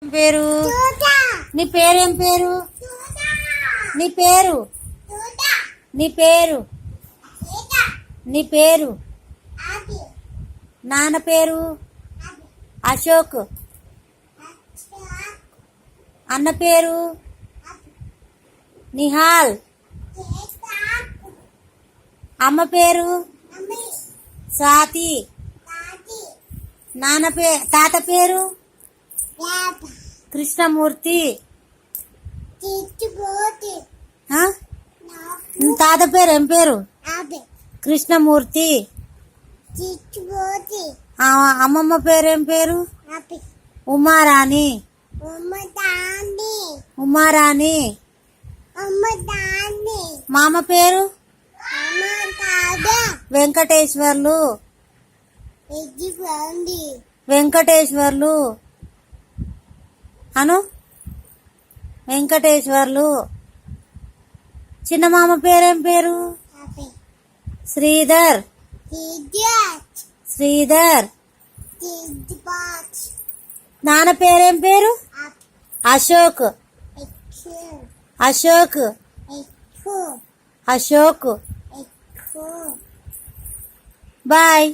పేరు నీ పేరేం పేరు నీ పేరు నీ పేరు నీ పేరు నాన్న పేరు అశోక్ అన్న పేరు నిహాల్ అమ్మ పేరు స్వాతి తాత పేరు కృష్ణమూర్తి తాత పేరు ఏం పేరు కృష్ణమూర్తి అమ్మమ్మ పేరు ఏం పేరు ఉమారాణి ఉమారాణి మామ పేరు వెంకటేశ్వర్లు వెంకటేశ్వర్లు అను వెంకటేశ్వర్లు చిన్న మామ పేరేం పేరు శ్రీధర్ శ్రీధర్ నాన్న పేరేం పేరు అశోక్ అశోక్ అశోక్ బాయ్